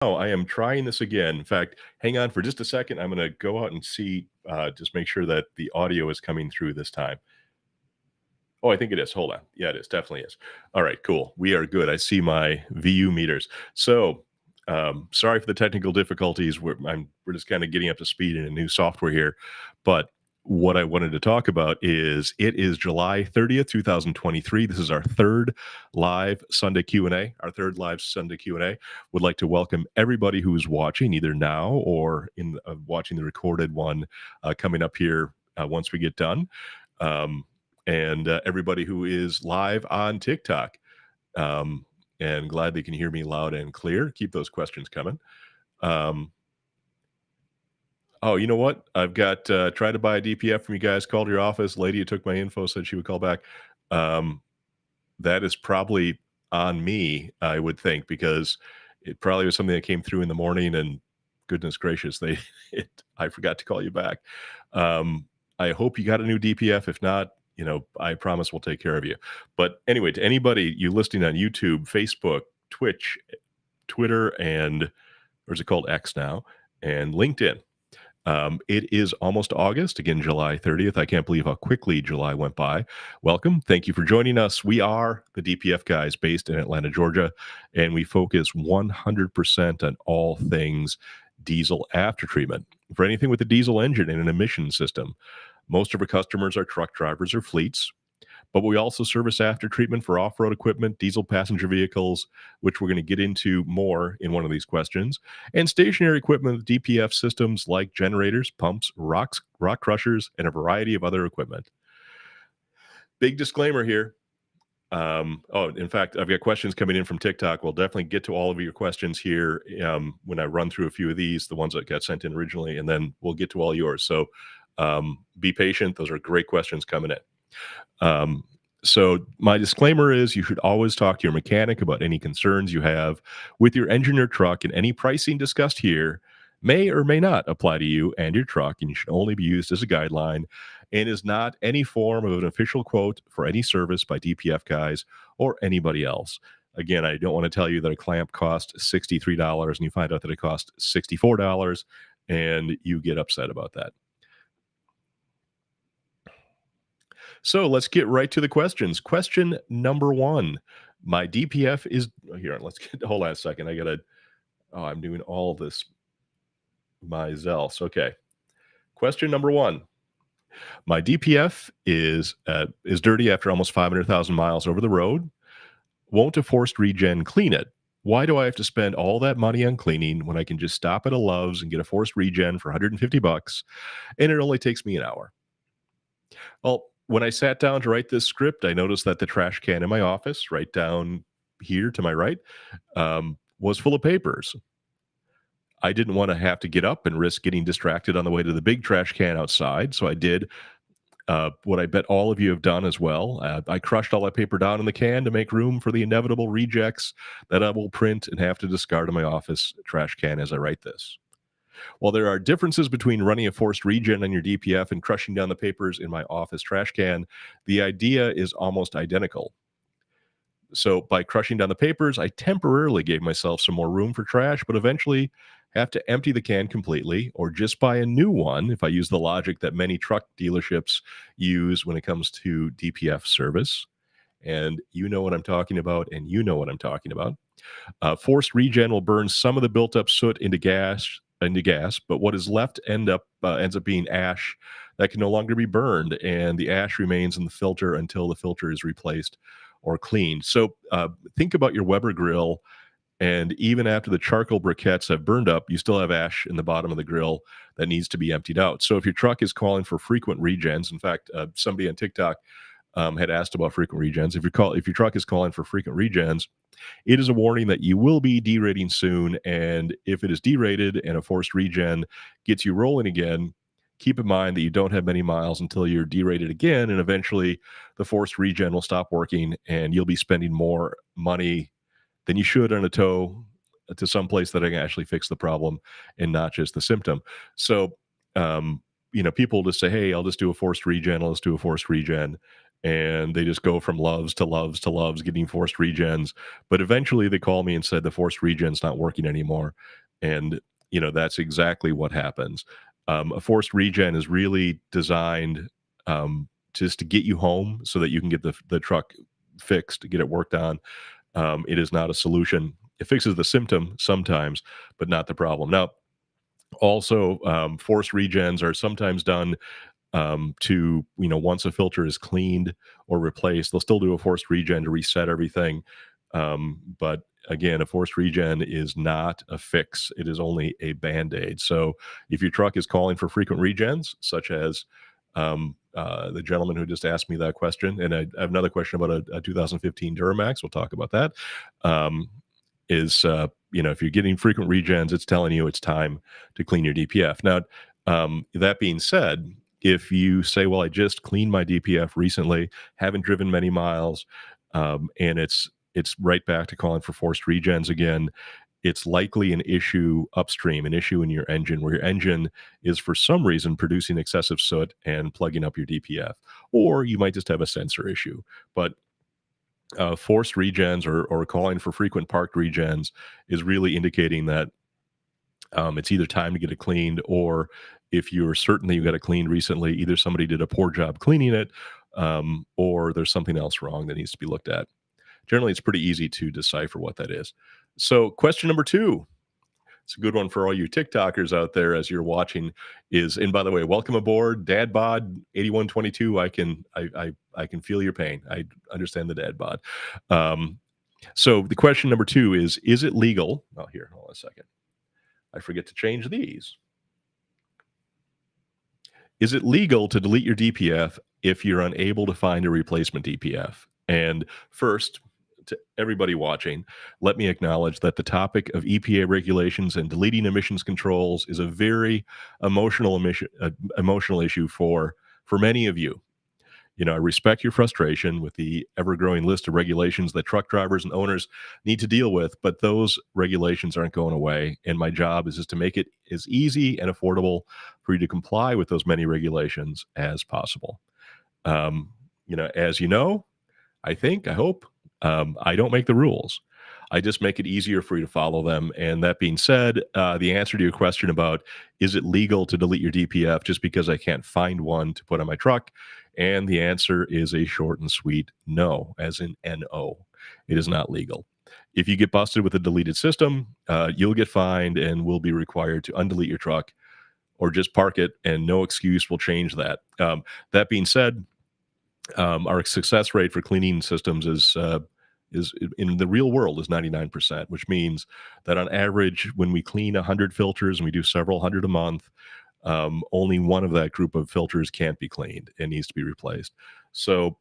Oh, I am trying this again. In fact, hang on for just a second. I'm gonna go out and see, just make sure that the audio is coming through this time. Oh, I think it is. Hold on. Yeah, it is. Definitely is. All right, cool. We are good. I see my VU meters. So, sorry for the technical difficulties. We're just kind of getting up to speed in a new software here. But what I wanted to talk about is it is July 30th, 2023. This is our third live Sunday Q&A, our third live Sunday Q&A. Would like to welcome everybody who is watching either now or in watching the recorded one coming up here once we get done. Um, and everybody who is live on TikTok. Um, and glad they can hear me loud and clear. Keep those questions coming. Um, oh, you know what? I've got tried to buy a DPF from you guys. Called your office. Lady who took my info said she would call back. Um, that is probably on me, I would think, because it probably was something that came through in the morning. And goodness gracious, I forgot to call you back. Um, I hope you got a new DPF. If not, I promise we'll take care of you. But anyway, to anybody you listening on YouTube, Facebook, Twitch, Twitter, and or is it called X now, and LinkedIn. It is almost August, again, July 30th. I can't believe how quickly July went by. Welcome. Thank you for joining us. We are the DPF Guys based in Atlanta, Georgia, and we focus 100% on all things diesel aftertreatment for anything with a diesel engine and an emission system. Most of our customers are truck drivers or fleets, but we also service after treatment for off-road equipment, diesel passenger vehicles, which we're going to get into more in one of these questions, and stationary equipment with DPF systems like generators, pumps, rock crushers, and a variety of other equipment. Big disclaimer here. In fact, I've got questions coming in from TikTok. We'll definitely get to all of your questions here when I run through a few of these, the ones that got sent in originally, and then we'll get to all yours. So be patient. Those are great questions coming in. So my disclaimer is you should always talk to your mechanic about any concerns you have with your engine or truck, and any pricing discussed here may or may not apply to you and your truck, and you should only be used as a guideline and is not any form of an official quote for any service by DPF Guys or anybody else. Again, I don't want to tell you that a clamp costs $63 and you find out that it costs $64 and you get upset about that. So let's get right to the questions. Question number one. My DPF is here. Hold on a second. I'm doing all this myself. Okay. Question number one. My DPF is dirty after almost 500,000 miles over the road. Won't a forced regen clean it? Why do I have to spend all that money on cleaning when I can just stop at a Love's and get a forced regen for $150 and it only takes me an hour? Well, when I sat down to write this script, I noticed that the trash can in my office, right down here to my right, was full of papers. I didn't want to have to get up and risk getting distracted on the way to the big trash can outside. So I did what I bet all of you have done as well. I crushed all that paper down in the can to make room for the inevitable rejects that I will print and have to discard in my office trash can as I write this. While there are differences between running a forced regen on your DPF and crushing down the papers in my office trash can, the idea is almost identical. So by crushing down the papers, I temporarily gave myself some more room for trash, but eventually have to empty the can completely or just buy a new one if I use the logic that many truck dealerships use when it comes to DPF service. And you know what I'm talking about, and you know what I'm talking about. Forced regen will burn some of the built-up soot into gas, but what is left ends up being ash that can no longer be burned, and the ash remains in the filter until the filter is replaced or cleaned. So think about your Weber grill, and even after the charcoal briquettes have burned up, you still have ash in the bottom of the grill that needs to be emptied out. So if your truck is calling for frequent regens, in fact, somebody on TikTok had asked about frequent regens. If your truck is calling for frequent regens, it is a warning that you will be derating soon. And if it is derated and a forced regen gets you rolling again, keep in mind that you don't have many miles until you're derated again. And eventually the forced regen will stop working and you'll be spending more money than you should on a tow to some place that can actually fix the problem and not just the symptom. So, people just say, hey, I'll just do a forced regen. Let's do a forced regen. and they just go from loves to loves to loves, getting forced regens. But eventually, they call me and said the forced regen's not working anymore, and that's exactly what happens. A forced regen is really designed just to get you home so that you can get the truck fixed, to get it worked on. It is not a solution. It fixes the symptom sometimes, but not the problem. Now, also, forced regens are sometimes done to once a filter is cleaned or replaced, they'll still do a forced regen to reset everything. But again, a forced regen is not a fix, it is only a band-aid. So if your truck is calling for frequent regens, such as the gentleman who just asked me that question, and I have another question about a 2015 Duramax, we'll talk about that. Is if you're getting frequent regens, it's telling you it's time to clean your DPF. Now, that being said, if you say, well, I just cleaned my DPF recently, haven't driven many miles, and it's right back to calling for forced regens again, it's likely an issue upstream, an issue in your engine, where your engine is for some reason producing excessive soot and plugging up your DPF, or you might just have a sensor issue. But forced regens or calling for frequent parked regens is really indicating that it's either time to get it cleaned, or if you're certain that you got it cleaned recently, either somebody did a poor job cleaning it, or there's something else wrong that needs to be looked at. Generally, it's pretty easy to decipher what that is. So, question number two. It's a good one for all you TikTokers out there as you're watching. And by the way, welcome aboard, Dad Bod 8122. I can feel your pain. I understand the Dad Bod. So the question number two is it legal? Oh, here, hold on a second. I forget to change these. Is it legal to delete your DPF if you're unable to find a replacement DPF? And first, to everybody watching, let me acknowledge that the topic of EPA regulations and deleting emissions controls is a very emotional issue for many of you. I respect your frustration with the ever growing list of regulations that truck drivers and owners need to deal with, but those regulations aren't going away. And my job is just to make it as easy and affordable for you to comply with those many regulations as possible. Um, as you know, I hope, I don't make the rules. I just make it easier for you to follow them. And that being said, the answer to your question about is it legal to delete your DPF just because I can't find one to put on my truck? And the answer is a short and sweet no, as in NO. It is not legal. If you get busted with a deleted system, you'll get fined and will be required to undelete your truck or just park it, and no excuse will change that. That being said, our success rate for cleaning systems is in the real world is 99%, which means that on average, when we clean 100 filters and we do several hundred a month, only one of that group of filters can't be cleaned and needs to be replaced. So,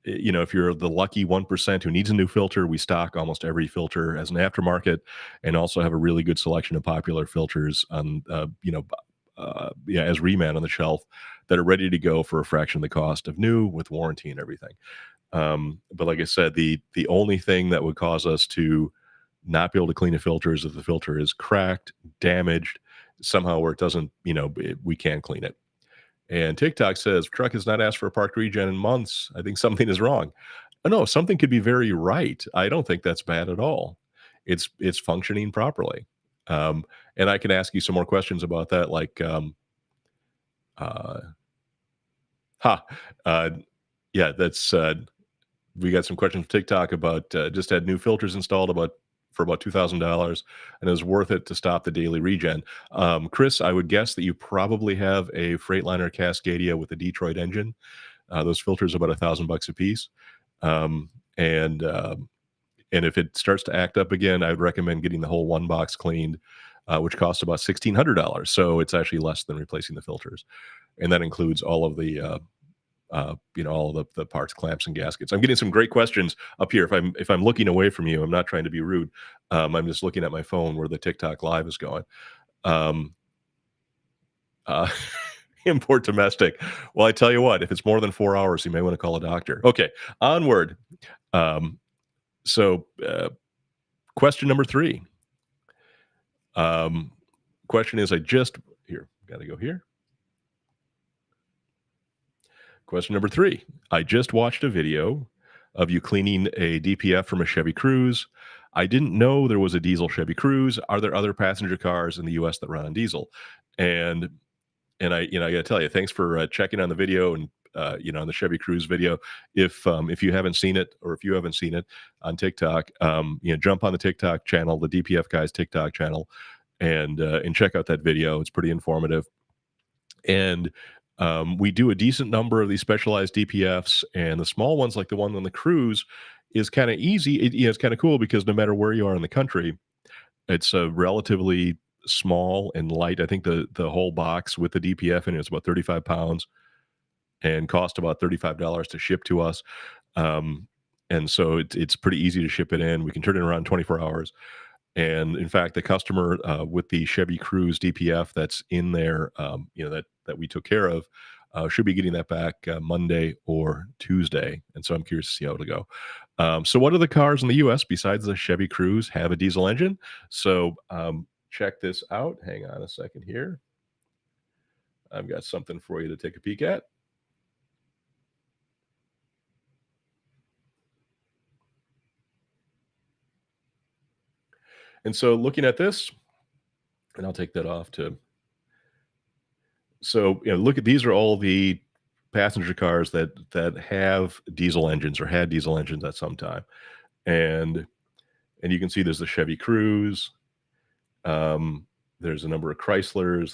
if you're the lucky 1% who needs a new filter, we stock almost every filter as an aftermarket, and also have a really good selection of popular filters on, as reman on the shelf that are ready to go for a fraction of the cost of new, with warranty and everything. But like I said, the only thing that would cause us to not be able to clean a filter is if the filter is cracked, damaged somehow, where it doesn't, we can't clean it. And TikTok says truck has not asked for a park regen in months. I think something is wrong. No, something could be very right. I don't think that's bad at all. It's functioning properly. And I can ask you some more questions about that, like uh, ha, yeah, that's we got some questions from TikTok about just had new filters installed for about $2,000, and it was worth it to stop the daily regen. Chris, I would guess that you probably have a Freightliner Cascadia with a Detroit engine. Those filters are about $1,000 a piece, um, and um, and if it starts to act up again, I would recommend getting the whole one box cleaned, which costs about $1,600. So it's actually less than replacing the filters, and that includes all of all of the parts, clamps, and gaskets. I'm getting some great questions up here. If I'm looking away from you, I'm not trying to be rude. I'm just looking at my phone where the TikTok live is going. Um, uh, import domestic. Well, I tell you what, if it's more than 4 hours, you may want to call a doctor. Okay, onward. Um, so, question number three. Um, question is, I just here got to go here. Question number 3. I just watched a video of you cleaning a DPF from a Chevy Cruze. I didn't know there was a diesel Chevy Cruze. Are there other passenger cars in the US that run on diesel? And I got to tell you, thanks for checking on the video and on the Chevy Cruze video. If you haven't seen it, or if you haven't seen it on TikTok, jump on the TikTok channel, the DPF Guys TikTok channel, and check out that video. It's pretty informative. And we do a decent number of these specialized DPFs, and the small ones, like the one on the Cruze, is kind of easy. It's kind of cool because no matter where you are in the country, it's a relatively small and light. I think the whole box with the DPF in it is about 35 pounds and cost about $35 to ship to us. Um, and so it's pretty easy to ship it in. We can turn it around 24 hours. And in fact, the customer with the Chevy Cruze DPF that's in there, that we took care of, should be getting that back Monday or Tuesday. And so I'm curious to see how it'll go. So, what other cars in the U.S. besides the Chevy Cruze have a diesel engine? So, check this out. Hang on a second here. I've got something for you to take a peek at. And so, looking at this, and I'll take that off to. So, look at these are all the passenger cars that have diesel engines or had diesel engines at some time, and you can see there's the Chevy Cruze. Um, there's a number of Chryslers.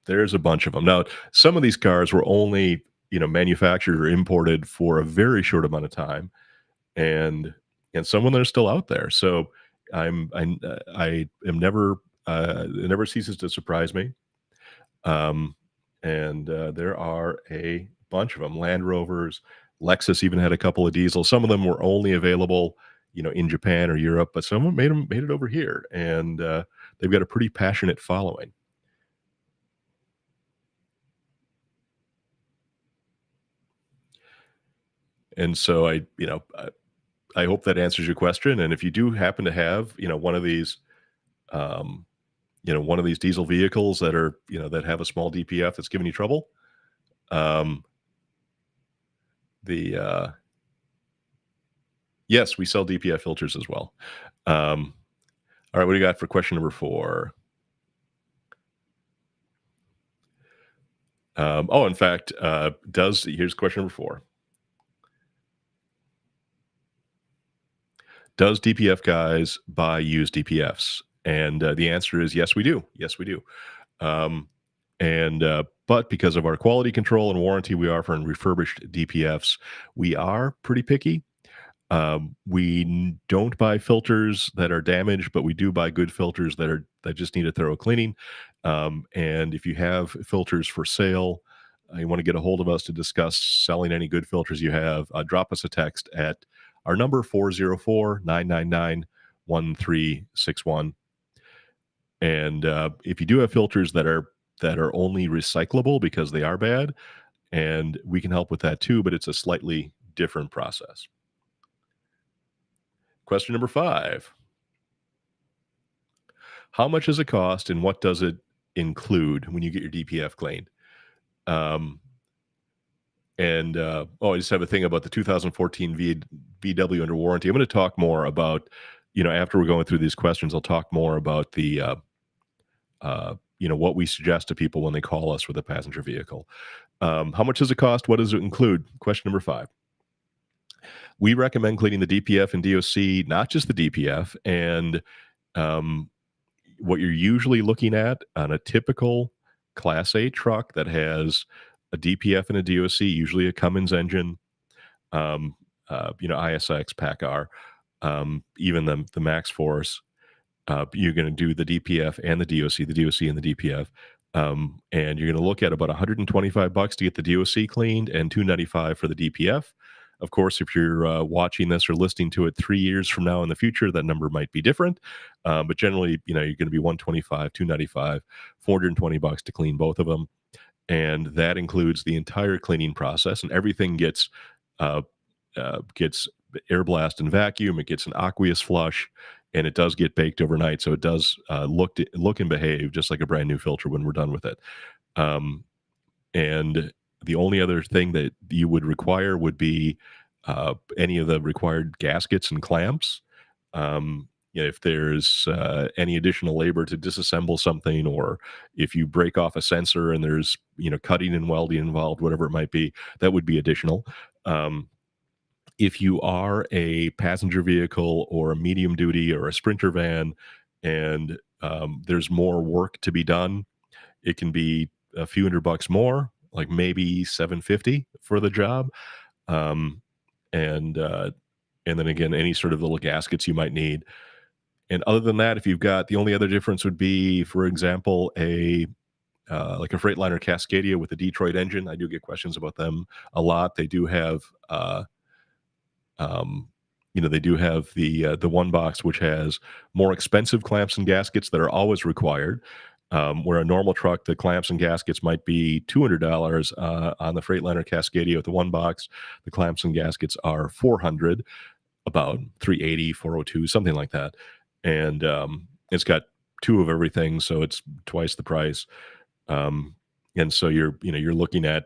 There's a bunch of them. Now, some of these cars were only manufactured or imported for a very short amount of time, and some of them are still out there. So I am never it never ceases to surprise me. Um, and there are a bunch of them. Land Rovers, Lexus even had a couple of diesels. Some of them were only available, in Japan or Europe, but some of them made it over here, and they've got a pretty passionate following. And so I hope that answers your question. And if you do happen to have, um, one of these diesel vehicles that have a small DPF that's giving you trouble, um, the yes, we sell DPF filters as well. Um, all right, what do you got for question number 4? In fact, does here's question number 4. Does DPF Guys buy used DPFs? And the answer is yes, we do. Yes, we do. Um, and but because of our quality control and warranty we offer in refurbished DPFs, we are pretty picky. Don't buy filters that are damaged, but we do buy good filters that just need a thorough cleaning. And if you have filters for sale, you want to get a hold of us to discuss selling any good filters you have, drop us a text at our number 404-999-1361. And if you do have filters that are only recyclable because they are bad, and we can help with that too, but it's a slightly different process. Question number 5. How much does it cost and what does it include when you get your DPF cleaned? Um, I just have a thing about the 2014 VW under warranty. I'm going to talk more about, after we're going through these questions, I'll talk more about what we suggest to people when they call us with a passenger vehicle. How much does it cost? What does it include? Question number 5. We recommend cleaning the DPF and DOC, not just the DPF. And um, what you're usually looking at on a typical Class A truck that has a DPF and a DOC, usually a Cummins engine, ISX, PACCAR, even the Max Force. You're going to do the DPF and the DOC and the DPF. And you're going to look at about $125 to get the DOC cleaned and $295 for the DPF. Of course, if you're watching this or listening to it 3 years from now in the future, that number might be different. But generally, you're going to be $125, $295, $420 to clean both of them. And that includes the entire cleaning process, and everything gets air blast and vacuum. It gets an aqueous flush, and it does get baked overnight. So it does look and behave just like a brand new filter when we're done with it. And The only other thing that you would require would be any of the required gaskets and clamps. If there's any additional labor to disassemble something, or if you break off a sensor and there's cutting and welding involved, whatever it might be, that would be additional. Um, if you are a passenger vehicle or a medium duty or a sprinter van, and there's more work to be done, it can be a few $100 more, like maybe 750 for the job. Um, and and then again, any sort of little gaskets you might need. And other than that, if you've got, the only other difference would be, for example, a like a Freightliner Cascadia with a Detroit engine. I do get questions about them a lot. They do have um, they do have the one box which has more expensive clamps and gaskets that are always required. Where a normal truck, the clamps and gaskets might be $200 on the Freightliner Cascadia with the one box. The clamps and gaskets are 400, about 380, 402, something like that. And it's got two of everything, so it's twice the price. Um, and so you're looking at,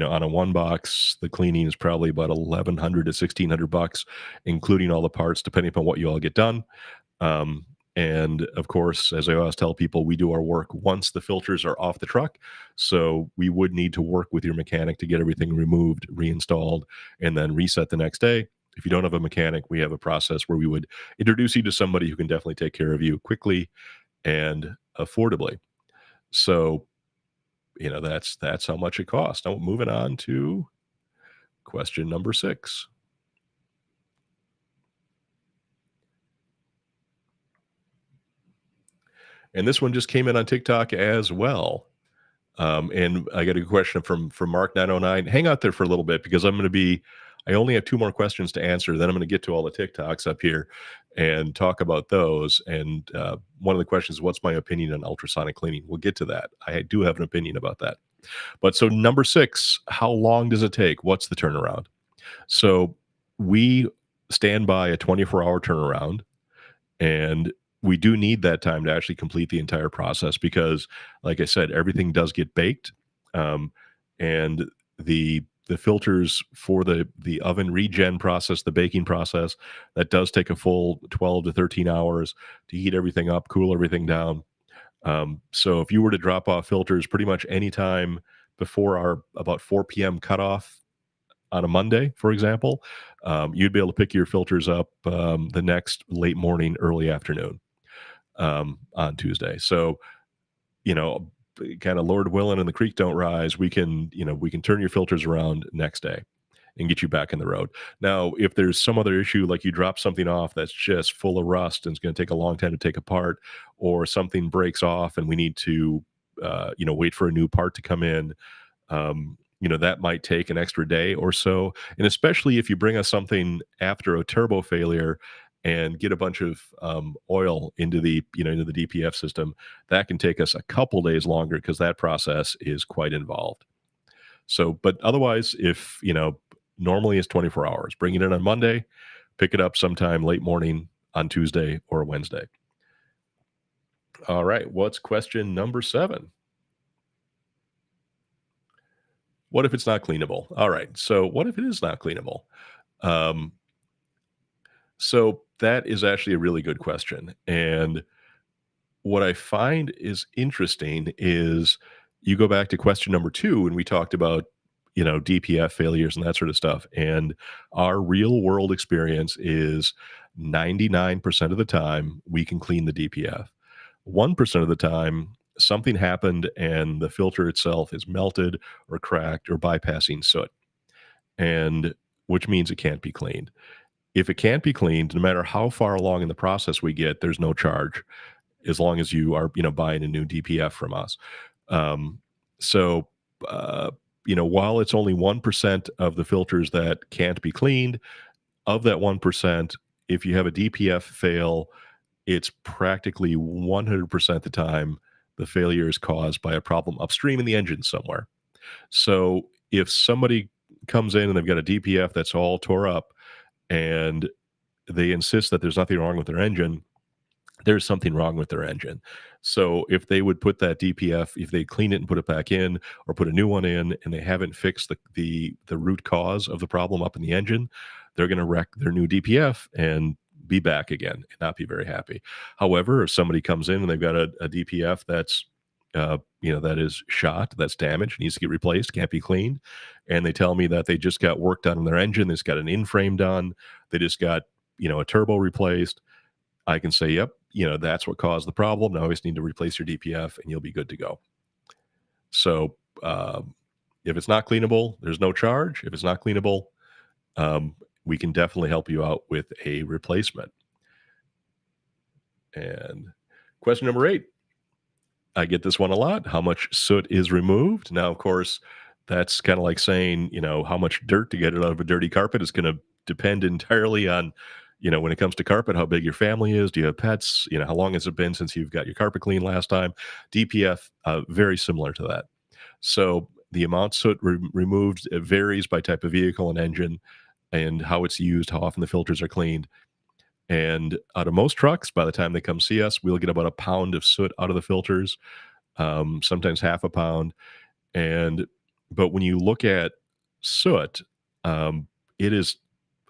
on a one box, the cleaning is probably about 1,100 to 1,600 bucks, including all the parts, depending upon what you all get done. And of course, as I always tell people, we do our work once the filters are off the truck. So we would need to work with your mechanic to get everything removed, reinstalled, and then reset the next day. If you don't have a mechanic, we have a process where we would introduce you to somebody who can definitely take care of you quickly and affordably. So, that's how much it costs. Now, moving on to question number 6. And this one just came in on TikTok as well. And I got a question from Mark 909. Hang out there for a little bit, because I only have 2 more questions to answer. Then I'm going to get to all the TikToks up here and talk about those. And one of the questions is, what's my opinion on ultrasonic cleaning? We'll get to that. I do have an opinion about that. But so number 6, how long does it take? What's the turnaround? So we stand by a 24-hour turnaround, and we do need that time to actually complete the entire process, because, like I said, everything does get baked. Um, and the filters for the oven regen process, the baking process, that does take a full 12 to 13 hours to heat everything up, cool everything down. So if you were to drop off filters pretty much any time before our about 4 p.m. cutoff on a Monday, for example, you'd be able to pick your filters up the next late morning, early afternoon on Tuesday. So, you know, kind of Lord willing and the creek don't rise, we can turn your filters around next day and get you back in the road. Now, if there's some other issue, like you drop something off that's just full of rust and it's going to take a long time to take apart, or something breaks off and we need to, wait for a new part to come in, that might take an extra day or so. And especially if you bring us something after a turbo failure and get a bunch of oil into the DPF system, that can take us a couple days longer, because that process is quite involved. So, but otherwise, if normally it's 24 hours. Bring it in on Monday, pick it up sometime late morning on Tuesday or Wednesday. All right, what's question number 7? What if it's not cleanable? All right, so what if it is not cleanable? Um, so that is actually a really good question. And what I find is interesting is, you go back to question number 2, and we talked about, DPF failures and that sort of stuff. And our real world experience is 99% of the time we can clean the DPF. 1% of the time, something happened and the filter itself is melted or cracked or bypassing soot, and which means it can't be cleaned. If it can't be cleaned, no matter how far along in the process we get, there's no charge, as long as you are, buying a new DPF from us. Um, so, while it's only 1% of the filters that can't be cleaned, of that 1%, if you have a DPF fail, it's practically 100% the time the failure is caused by a problem upstream in the engine somewhere. So if somebody comes in and they've got a DPF that's all tore up, and they insist that there's nothing wrong with their engine, there's something wrong with their engine. So if they would put that DPF, if they clean it and put it back in, or put a new one in, and they haven't fixed the root cause of the problem up in the engine, they're going to wreck their new DPF and be back again and not be very happy. However, if somebody comes in and they've got a DPF that's that is shot, that's damaged, needs to get replaced, can't be cleaned, and they tell me that they just got work done on their engine, they just got an in frame done, they just got a turbo replaced, I can say, yep, that's what caused the problem. Now I just need to replace your DPF and you'll be good to go. So if it's not cleanable, there's no charge. If it's not cleanable, we can definitely help you out with a replacement. And question number 8, I get this one a lot. How much soot is removed? Now, of course, that's kind of like saying, how much dirt to get it out of a dirty carpet is going to depend entirely on, when it comes to carpet, how big your family is. Do you have pets? How long has it been since you've got your carpet cleaned last time? DPF, very similar to that. So the amount soot removed, it varies by type of vehicle and engine and how it's used, how often the filters are cleaned. And out of most trucks, by the time they come see us, we'll get about a pound of soot out of the filters, sometimes half a pound. And but when you look at soot, it is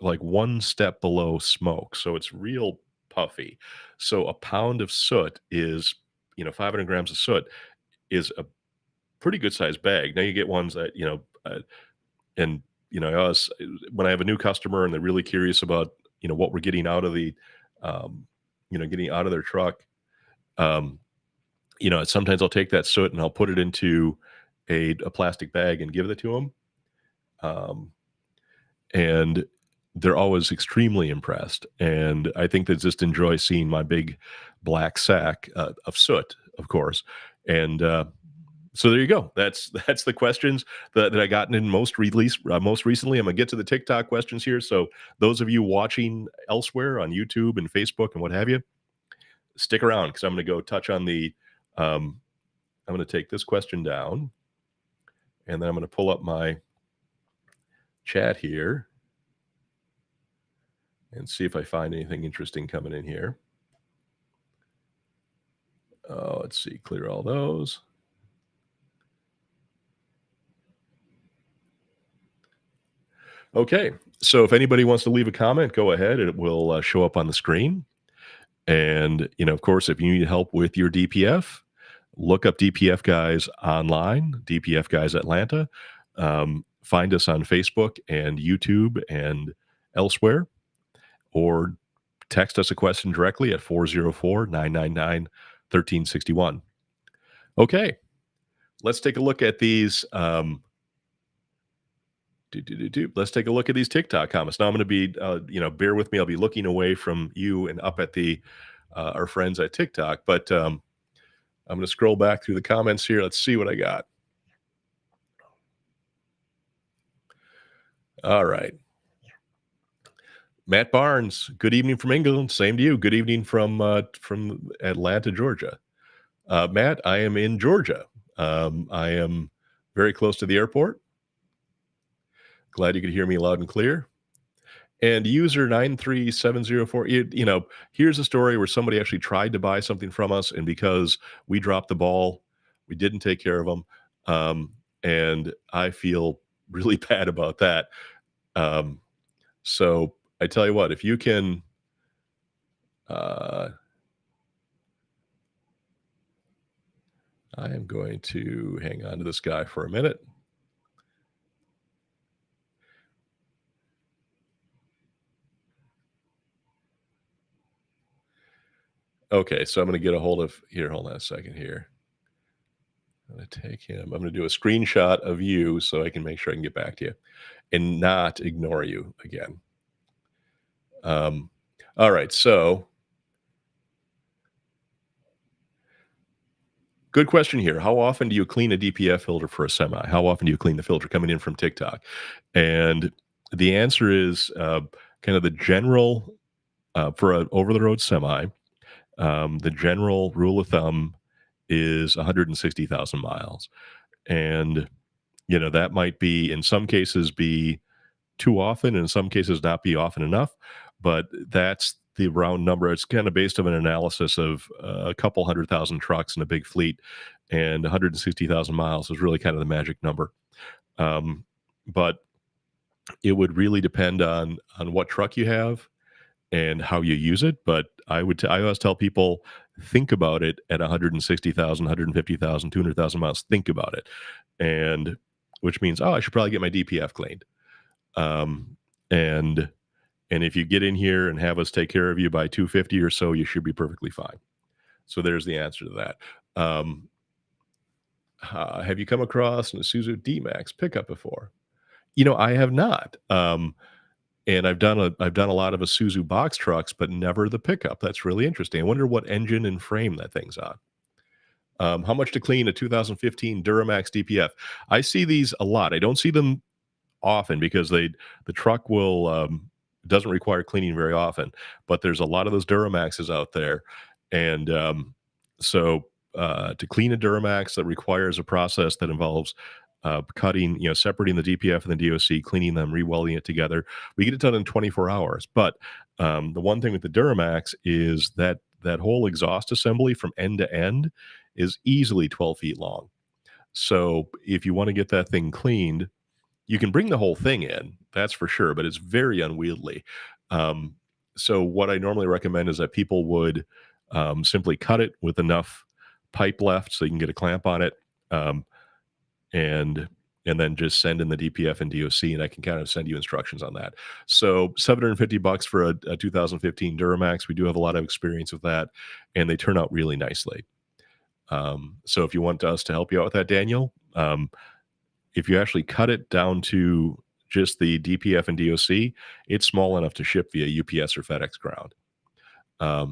like one step below smoke, so it's real puffy. So a pound of soot is, 500 grams of soot is a pretty good sized bag. Now you get ones that and us when I have a new customer and they're really curious about what we're getting out of um, getting out of their truck. Um, sometimes I'll take that soot and I'll put it into a plastic bag and give it to them. Um, and they're always extremely impressed. And I think they just enjoy seeing my big black sack of soot, of course. And so there you go. That's the questions that I gotten in most recently. I'm gonna get to the TikTok questions here. So those of you watching elsewhere on YouTube and Facebook and what have you, stick around because I'm gonna go touch on the. I'm gonna take this question down, and then I'm gonna pull up my chat here and see if I find anything interesting coming in here. Let's see, clear all those. Okay, so if anybody wants to leave a comment, go ahead. It will show up on the screen. And, of course, if you need help with your DPF, look up DPF Guys online, DPF Guys Atlanta. Find us on Facebook and YouTube and elsewhere, or text us a question directly at 404-999-1361. Okay, let's take a look at these. Let's take a look at these TikTok comments. Now I'm going to be, bear with me. I'll be looking away from you and up at the our friends at TikTok. But I'm going to scroll back through the comments here. Let's see what I got. All right. Matt Barnes, good evening from England. Same to you. Good evening from Atlanta, Georgia. Matt, I am in Georgia. I am very close to the airport. Glad you could hear me loud and clear. And user 93704, here's a story where somebody actually tried to buy something from us, and because we dropped the ball, we didn't take care of them. And I feel really bad about that. So I tell you what, if you can, I am going to hang on to this guy for a minute. Okay, so I'm going to get a hold of here. Hold on a second here. I'm going to take him. I'm going to do a screenshot of you so I can make sure I can get back to you and not ignore you again. All right, so good question here. How often do you clean a DPF filter for a semi? How often do you clean the filter coming in from TikTok? And the answer is kind of the general for an over-the-road semi. The general rule of thumb is 160,000 miles, and that might be in some cases be too often, and in some cases not be often enough. But that's the round number. It's kind of based on an analysis of a couple 100,000 trucks in a big fleet, and 160,000 miles is really kind of the magic number. But it would really depend on what truck you have and how you use it. But I always tell people, think about it at 160,000, 150,000, 200,000 miles. Think about it, and which means, oh, I should probably get my DPF cleaned. Um, and and if you get in here and have us take care of you by 250 or so, you should be perfectly fine. So there's the answer to that. Um, have you come across an Isuzu D-Max pickup before? I have not. And I've done a lot of Isuzu box trucks, but never the pickup. That's really interesting. I wonder what engine and frame that thing's on. How much to clean a 2015 Duramax DPF? I see these a lot. I don't see them often because the truck will doesn't require cleaning very often, but there's a lot of those Duramaxes out there, and so to clean a Duramax, that requires a process that involves cutting, separating the DPF and the DOC, cleaning them, rewelding it together. We get it done in 24 hours. But the one thing with the Duramax is that whole exhaust assembly from end to end is easily 12 feet long. So if you want to get that thing cleaned, you can bring the whole thing in, that's for sure, but it's very unwieldy. Um, so what I normally recommend is that people would simply cut it with enough pipe left so you can get a clamp on it, um, and and then just send in the DPF and DOC, and I can kind of send you instructions on that. So $750 for a 2015 Duramax. We do have a lot of experience with that, and they turn out really nicely. So if you want us to help you out with that, Daniel, if you actually cut it down to just the DPF and DOC, it's small enough to ship via UPS or FedEx ground.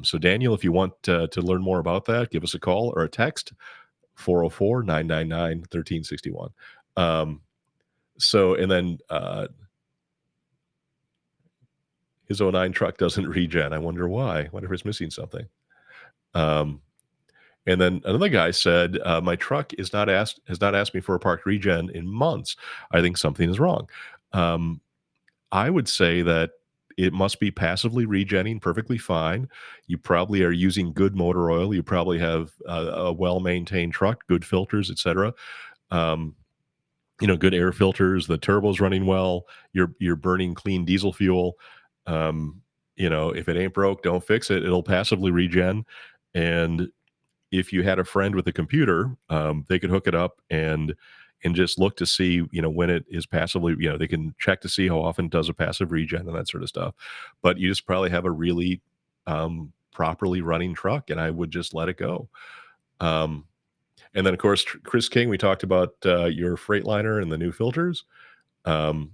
So, Daniel, if you want to learn more about that, give us a call or a text, 404-999-1361. Um, and then his '09 truck doesn't regen. I wonder why. I wonder if it's missing something. Um, And then another guy said, "My truck has not asked me for a parked regen in months. I think something is wrong." Um, I would say that it must be passively regenning perfectly fine. You probably are using good motor oil. You probably have a well-maintained truck, good filters, etc. Um, good air filters. The turbo's running well. You're burning clean diesel fuel. Um, if it ain't broke, don't fix it. It'll passively regen, and if you had a friend with a computer, they could hook it up and just look to see, when it is passively, they can check to see how often it does a passive regen and that sort of stuff. But you just probably have a really properly running truck, and I would just let it go. Um, and then, of course, Chris King, we talked about your Freightliner and the new filters. Um,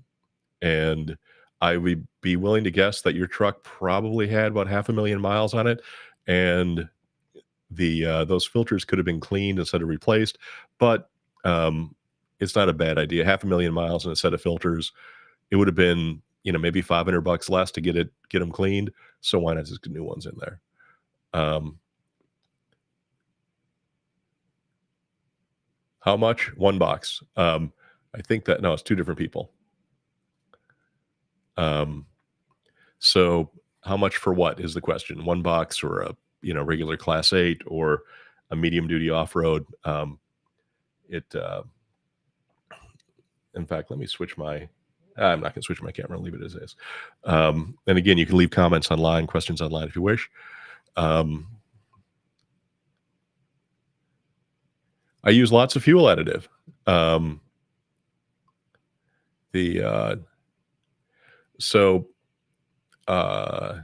and I would be willing to guess that your truck probably had about 500,000 miles on it. And those filters could have been cleaned instead of replaced, but it's not a bad idea. 500,000 miles and a set of filters, it would have been maybe $500 less to get them cleaned. So why not just get new ones in there? Um, how much? One box. I think that no, it's two different people. Um, so how much for what is the question? One box or a regular Class 8 or a medium duty off road? It In fact, let me switch my I'm not gonna switch my camera, leave it as is. And again, you can leave comments online, questions online if you wish. Um, I use lots of fuel additive. Um, the so uh,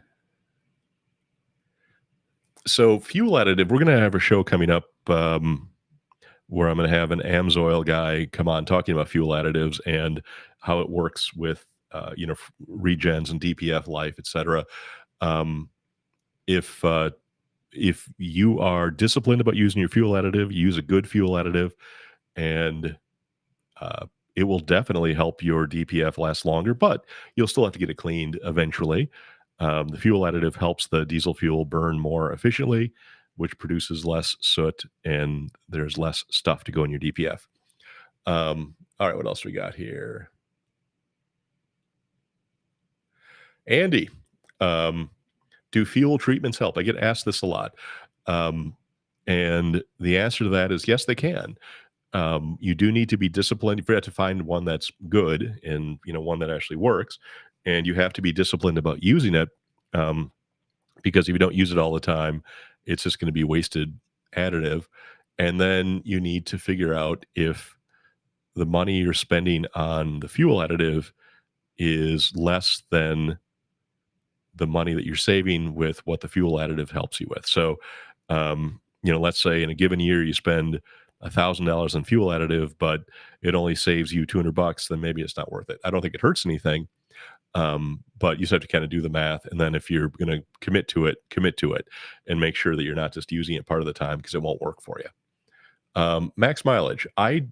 so fuel additive. We're gonna have a show coming up where I'm gonna have an AMSOIL guy come on talking about fuel additives and how it works with regens and DPF life, etc. Um, if if you are disciplined about using your fuel additive, use a good fuel additive, and uh, it will definitely help your DPF last longer, but you'll still have to get it cleaned eventually. The fuel additive helps the diesel fuel burn more efficiently, which produces less soot and there's less stuff to go in your DPF. All right, what else we got here? Andy. Um, Do fuel treatments help? I get asked this a lot. Um, and the answer to that is yes, they can. You do need to be disciplined. You have to find one that's good and one that actually works, and you have to be disciplined about using it. Um, because if you don't use it all the time, it's just going to be wasted additive. And then you need to figure out if the money you're spending on the fuel additive is less than the money that you're saving with what the fuel additive helps you with. So, let's say in a given year you spend $1,000 on fuel additive, but it only saves you $200. Then maybe it's not worth it. I don't think it hurts anything, but you just have to kind of do the math. And then if you're going to commit to it, and make sure that you're not just using it part of the time because it won't work for you. Max mileage. I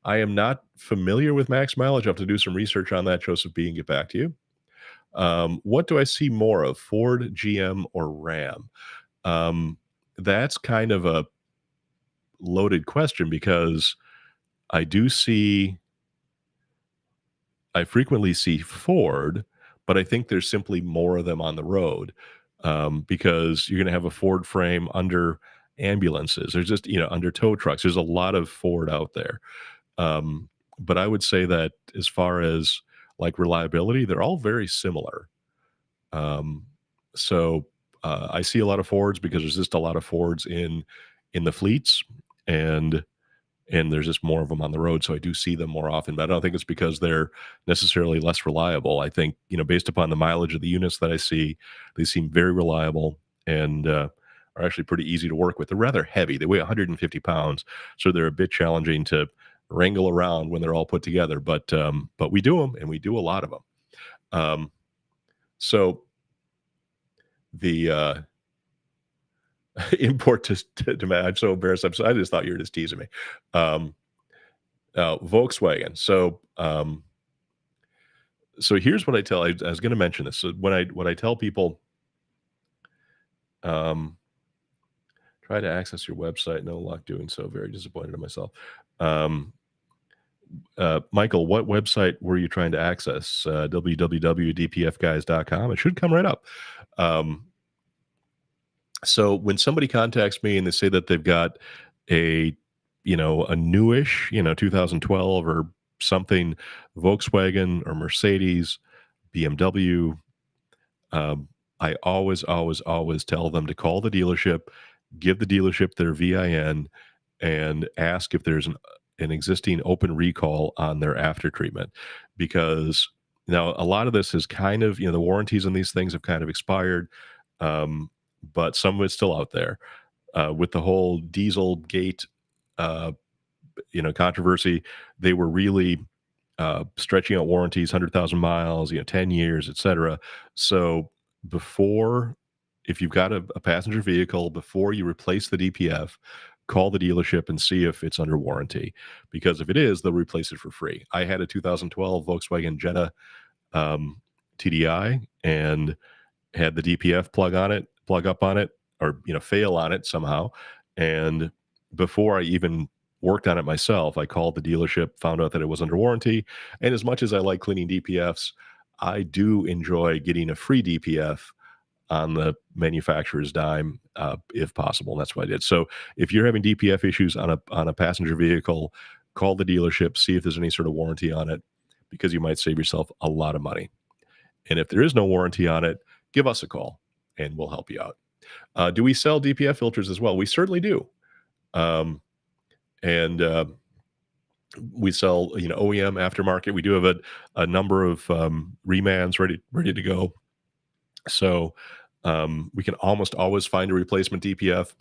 am not familiar with max mileage. I have to do some research on that, Joseph B, and get back to you. What do I see more of, Ford, GM, or Ram? That's kind of a loaded question because I do see, I frequently see Ford, but I think there's simply more of them on the road, because you're going to have a Ford frame under ambulances. There's just, under tow trucks. There's a lot of Ford out there. But I would say that as far as like reliability, they're all very similar. Um, so I see a lot of Fords because there's just a lot of Fords in the fleets, and there's just more of them on the road. So I do see them more often, but I don't think it's because they're necessarily less reliable. I think based upon the mileage of the units that I see, they seem very reliable and are actually pretty easy to work with. They're rather heavy. They weigh 150 pounds, so they're a bit challenging to wrangle around when they're all put together. But we do them, and we do a lot of them. So the import to I'm so embarrassed. I just thought you were just teasing me. Um, Volkswagen. So here's what I tell. I was going to mention this. So when I tell people, um, try to access your website, no luck doing so. Very disappointed in myself. Um, Michael, what website were you trying to access? www.dpfguys.com. It should come right up. So when somebody contacts me and they say that they've got a a newish 2012 or something, Volkswagen or Mercedes, BMW, I always tell them to call the dealership, give the dealership their VIN, and ask if there's an existing open recall on their after treatment, because now a lot of this is kind of the warranties on these things have kind of expired, um, but some of it's still out there, with the whole diesel gate uh, controversy. They were really stretching out warranties, 100,000 miles, 10 years, etc. So before, if you've got a passenger vehicle, before you replace the DPF, call the dealership and see if it's under warranty, because if it is, they'll replace it for free. I had a 2012 Volkswagen Jetta, um, TDI, and had the DPF plug up on it, or fail on it somehow. And before I even worked on it myself, I called the dealership, found out that it was under warranty. And as much as I like cleaning DPFs, I do enjoy getting a free DPF on the manufacturer's dime, if possible. And that's what I did. So if you're having DPF issues on a passenger vehicle, call the dealership, see if there's any sort of warranty on it, because you might save yourself a lot of money. And if there is no warranty on it, give us a call and we'll help you out. Do we sell DPF filters as well? We certainly do. And we sell, OEM aftermarket. We do have a number of remans ready to go. So we can almost always find a replacement DPF.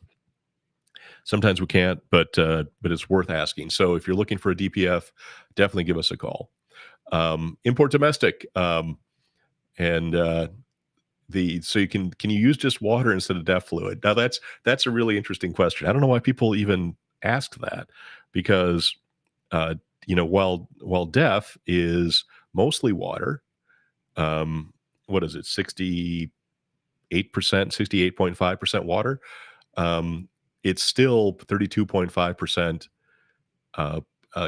Sometimes we can't, but it's worth asking. So if you're looking for a DPF, definitely give us a call. Import domestic, and so can you use just water instead of DEF fluid? Now that's a really interesting question. I don't know why people even ask that, because while DEF is mostly water, what is it, 68%, 68.5% water, it's still 32.5%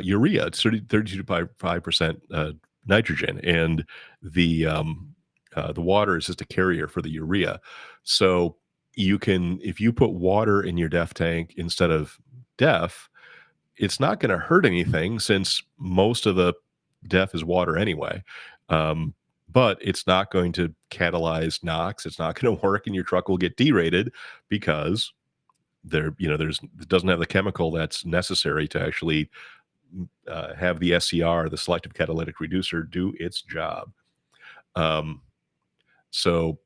urea. It's 32.5% nitrogen, and the The water is just a carrier for the urea. So you can, if you put water in your DEF tank instead of DEF, it's not going to hurt anything since most of the DEF is water anyway. Um, but it's not going to catalyze NOx. It's not going to work, and your truck will get derated because it doesn't have the chemical that's necessary to actually have the SCR, the selective catalytic reducer, do its job. Um, so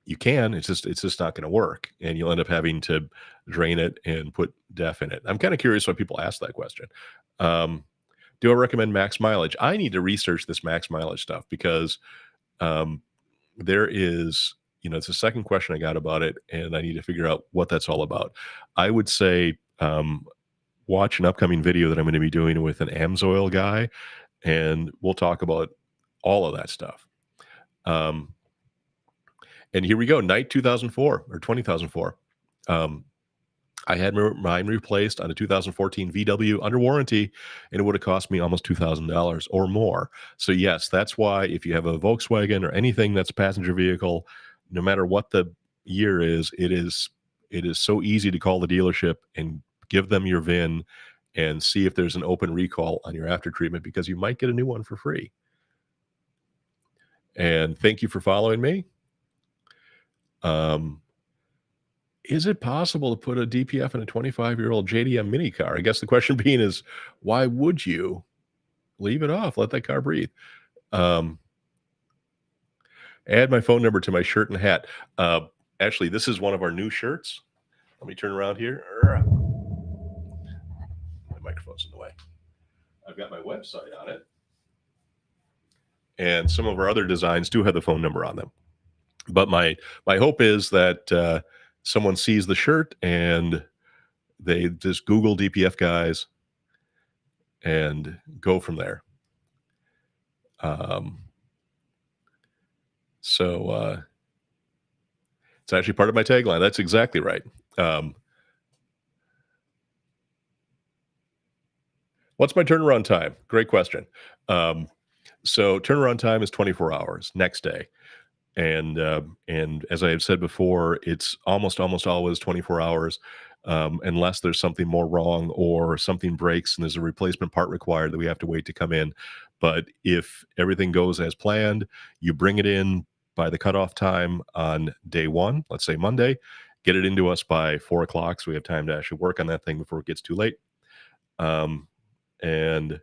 it's just not going to work, and you'll end up having to drain it and put DEF in it. I'm kind of curious why people ask that question. Um, do I recommend max mileage? I need to research this max mileage stuff because um, there is, it's the second question I got about it, and I need to figure out what that's all about. I would say watch an upcoming video that I'm going to be doing with an AMSOIL guy, and we'll talk about all of that stuff. And here we go, night 2004 or 2004. I had mine replaced on a 2014 VW under warranty, and it would have cost me almost $2,000 or more. So yes, that's why if you have a Volkswagen or anything that's a passenger vehicle, no matter what the year is, it is so easy to call the dealership and give them your VIN and see if there's an open recall on your after treatment, because you might get a new one for free. And thank you for following me. Is it possible to put a DPF in a 25-year-old JDM mini car? I guess the question being is, why would you leave it off? Let that car breathe. Add my phone number to my shirt and hat. Actually, this is one of our new shirts. Let me turn around here. My microphone's in the way. I've got my website on it. And some of our other designs do have the phone number on them. But my hope is that someone sees the shirt and they just Google DPF Guys and go from there. So it's actually part of my tagline. That's exactly right. What's my turnaround time? Great question. So turnaround time is 24 hours next day. And as I have said before, it's almost always 24 hours, unless there's something more wrong or something breaks and there's a replacement part required that we have to wait to come in. But if everything goes as planned, you bring it in by the cutoff time on day one, let's say Monday, get it into us by 4 o'clock, so we have time to actually work on that thing before it gets too late. And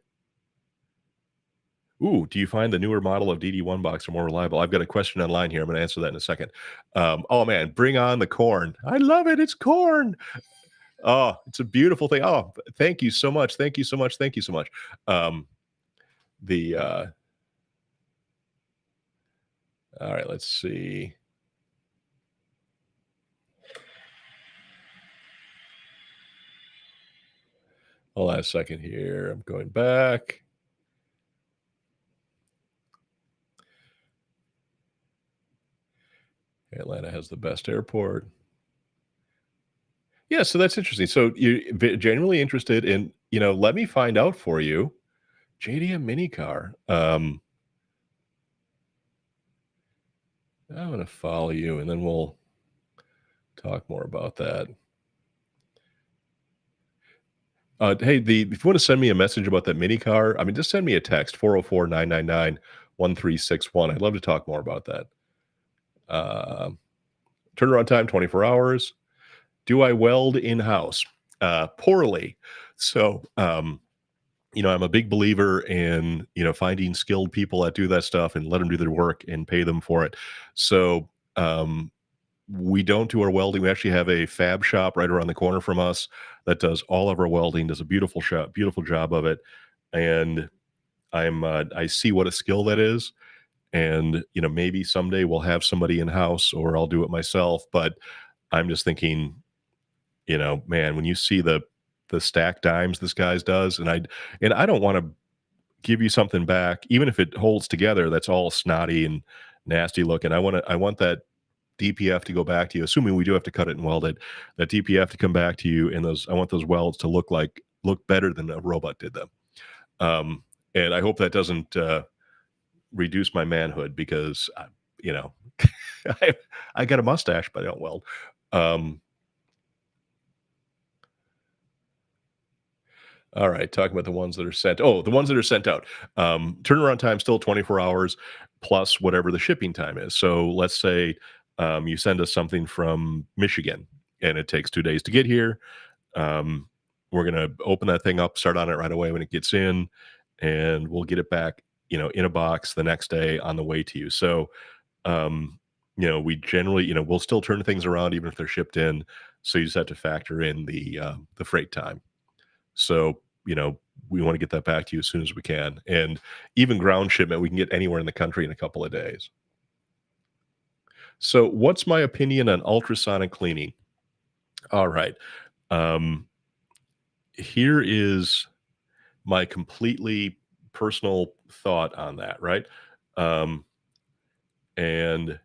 ooh, do you find the newer model of DD1 box are more reliable? I've got a question online here. I'm going to answer that in a second. Oh man, bring on the corn. I love it. It's corn. Oh, it's a beautiful thing. Oh, thank you so much. Thank you so much. Thank you so much. All right, let's see. Hold on a second here. I'm going back. Atlanta has the best airport. Yeah, so that's interesting. So you're genuinely interested in, let me find out for you. JDM mini car. I'm going to follow you, and then we'll talk more about that. Hey, if you want to send me a message about that mini car, just send me a text, 404-999-1361. I'd love to talk more about that. Turnaround time, 24 hours. Do I weld in-house? Poorly. So, I'm a big believer in, finding skilled people that do that stuff and let them do their work and pay them for it. So, we don't do our welding. We actually have a fab shop right around the corner from us that does all of our welding, does a beautiful job of it. And I see what a skill that is. And, maybe someday we'll have somebody in-house or I'll do it myself. But I'm just thinking, man, when you see the stack dimes this guy does, and I don't want to give you something back, even if it holds together, that's all snotty and nasty looking. I want that DPF to go back to you, assuming we do have to cut it and weld it, that DPF to come back to you, and I want those welds to look better than a robot did them. And I hope that doesn't reduce my manhood, because you know, I, I got a mustache, but I don't weld. Um, all right, talking about the ones that are sent. Oh, the ones that are sent out. Turnaround time still 24 hours plus whatever the shipping time is. So let's say you send us something from Michigan and it takes 2 days to get here. Um, we're gonna open that thing up, start on it right away when it gets in, and we'll get it back, in a box the next day on the way to you. So, um, we generally, we'll still turn things around even if they're shipped in. So you just have to factor in the freight time. So, we want to get that back to you as soon as we can. And even ground shipment, we can get anywhere in the country in a couple of days. So, what's my opinion on ultrasonic cleaning? All right. Um, Here is my completely personal thought on that, right? Um, and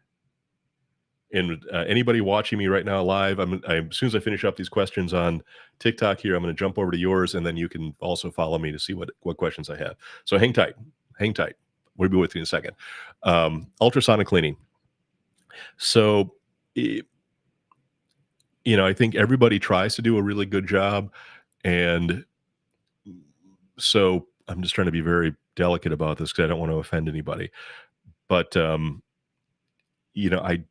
anybody watching me right now live, as soon as I finish up these questions on TikTok here, I'm going to jump over to yours, and then you can also follow me to see what questions I have. So hang tight. We'll be with you in a second. Ultrasonic cleaning. So, i- I think everybody tries to do a really good job, and so I'm just trying to be very delicate about this because I don't want to offend anybody. But I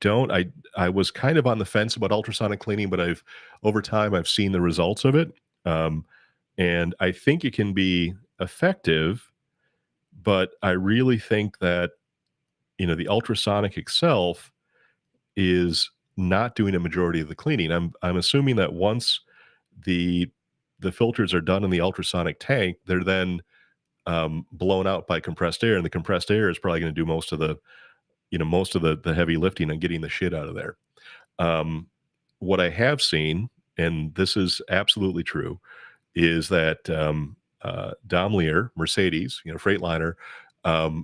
don't. I was kind of on the fence about ultrasonic cleaning, but I've over time I've seen the results of it, um, and I think it can be effective. But I really think that the ultrasonic itself is not doing a majority of the cleaning. I'm assuming that once the the filters are done in the ultrasonic tank, they're then blown out by compressed air, and the compressed air is probably going to do most of the heavy lifting and getting the shit out of there. Um, what I have seen, and this is absolutely true, is that Daimler, Mercedes, Freightliner,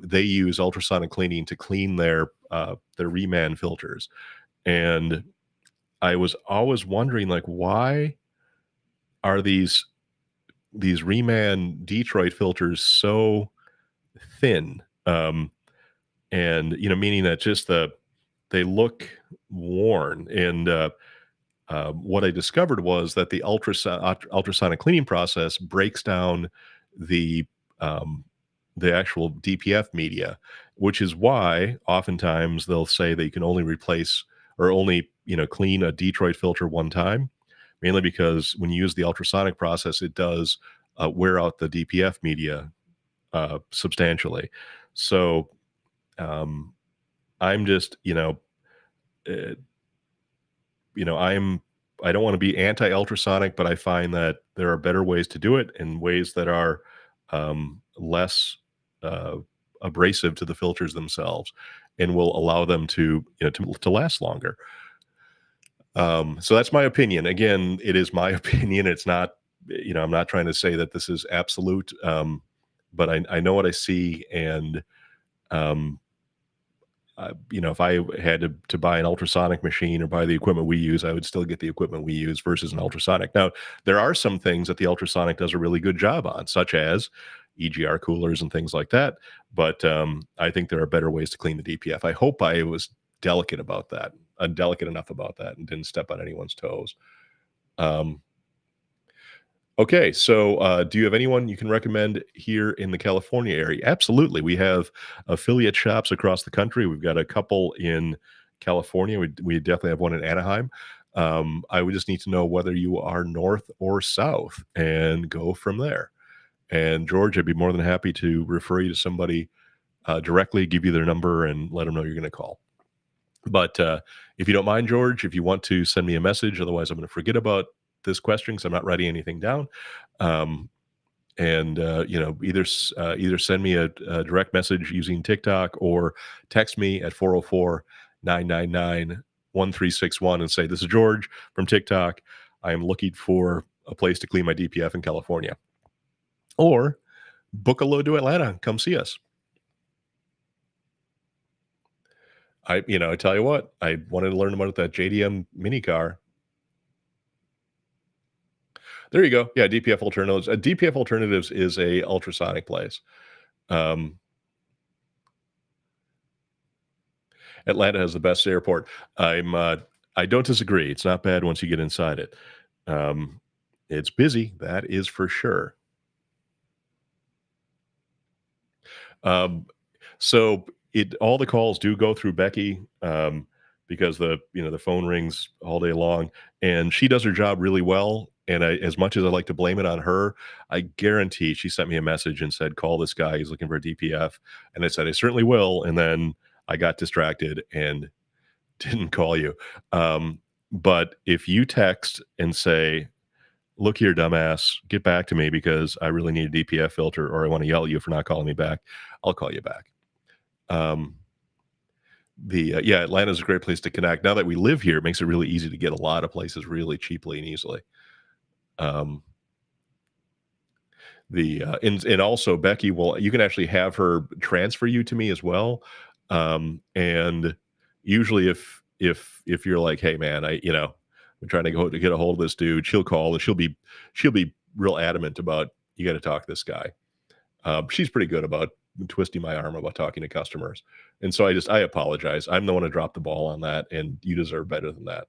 they use ultrasonic cleaning to clean their reman filters. And I was always wondering, like, why are these reman Detroit filters so thin? And meaning that just they look worn. And what I discovered was that the ultrasonic cleaning process breaks down the um, the actual DPF media, which is why oftentimes they'll say that you can only replace or only clean a Detroit filter one time, mainly because when you use the ultrasonic process, it does wear out the DPF media substantially. So um, I'm just uh, I don't want to be anti-ultrasonic, but I find that there are better ways to do it in ways that are less uh, abrasive to the filters themselves and will allow them to last longer. So that's my opinion. Again, it is my opinion. It's not, I'm not trying to say that this is absolute, but I know what I see, and um, if I had to buy an ultrasonic machine or buy the equipment we use, I would still get the equipment we use versus an ultrasonic. Now, there are some things that the ultrasonic does a really good job on, such as EGR coolers and things like that. But I think there are better ways to clean the DPF. I hope I was delicate enough about that, and didn't step on anyone's toes. Um, Okay, so do you have anyone you can recommend here in the California area? Absolutely. We have affiliate shops across the country. We've got a couple in California. We definitely have one in Anaheim. I would just need to know whether you are north or south and go from there. And George, I'd be more than happy to refer you to somebody directly, give you their number, and let them know you're going to call. But if you don't mind, George, if you want to send me a message, otherwise I'm going to forget about this question because I'm not writing anything down. Um, and either send me a direct message using TikTok or text me at 404-999-1361 and say, "This is George from TikTok. I am looking for a place to clean my DPF in California." Or book a load to Atlanta and come see us. I tell you what, I wanted to learn about that JDM mini car. There you go. Yeah, DPF Alternatives. DPF Alternatives is a ultrasonic place. Um, Atlanta has the best airport. I don't disagree. It's not bad once you get inside it. Um, it's busy, that is for sure. Um, so it all the calls do go through Becky, because the phone rings all day long, and she does her job really well. And as much as I like to blame it on her, I guarantee she sent me a message and said, "Call this guy. He's looking for a DPF." And I said, "I certainly will." And then I got distracted and didn't call you. But if you text and say, "Look here, dumbass, get back to me because I really need a DPF filter, or I want to yell at you for not calling me back," I'll call you back. Um, yeah, Atlanta's a great place to connect. Now that we live here, it makes it really easy to get a lot of places really cheaply and easily. Um, and also Becky will you can actually have her transfer you to me as well. And usually if you're like, "Hey man, I'm trying to get a hold of this dude," she'll call and she'll be real adamant about, "You got to talk to this guy." She's pretty good about twisting my arm about talking to customers. And so I apologize. I'm the one who dropped the ball on that, and you deserve better than that.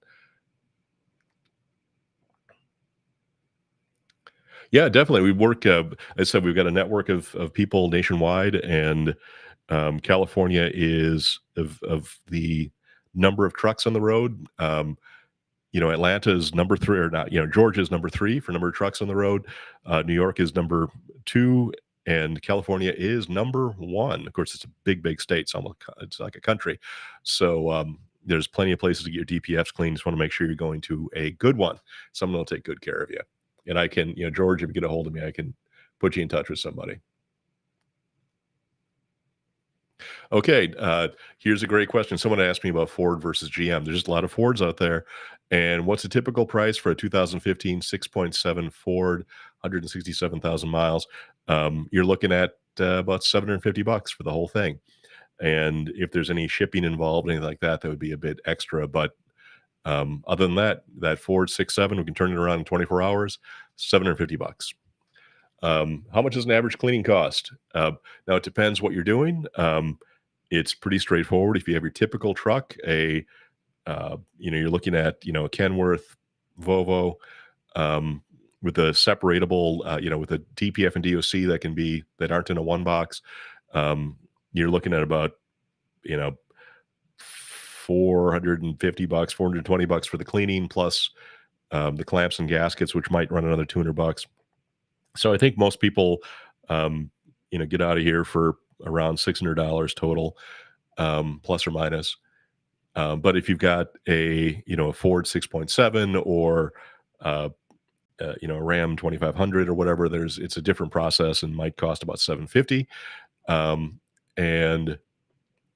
Yeah, definitely. We work. I said we've got a network of people nationwide, and California is of the number of trucks on the road. Atlanta's number three, or not. Georgia's number three for number of trucks on the road. New York is number two, and California is number one. Of course, it's a big, big state. It's like a country. So there's plenty of places to get your DPFs clean. Just want to make sure you're going to a good one. Someone will take good care of you. And I can, George, if you get a hold of me, I can put you in touch with somebody. Okay, here's a great question. Someone asked me about Ford versus GM. There's just a lot of Fords out there. And what's the typical price for a 2015 6.7 Ford, 167,000 miles? You're looking at about $750 for the whole thing. And if there's any shipping involved, anything like that, that would be a bit extra. But other than that, that Ford 6.7, we can turn it around in 24 hours, $750. How much does an average cleaning cost? Now it depends what you're doing. It's pretty straightforward. If you have your typical truck, you're looking at a Kenworth, Volvo, with a separatable, with a DPF and DOC that aren't in a one box. You're looking at about you know $450, $420 for the cleaning, plus the clamps and gaskets, which might run another $200. So I think most people, um, get out of here for around $600 total, plus or minus. But if you've got a Ford 6.7, or uh, a Ram 2500 or whatever, it's a different process and might cost about 750. Um, and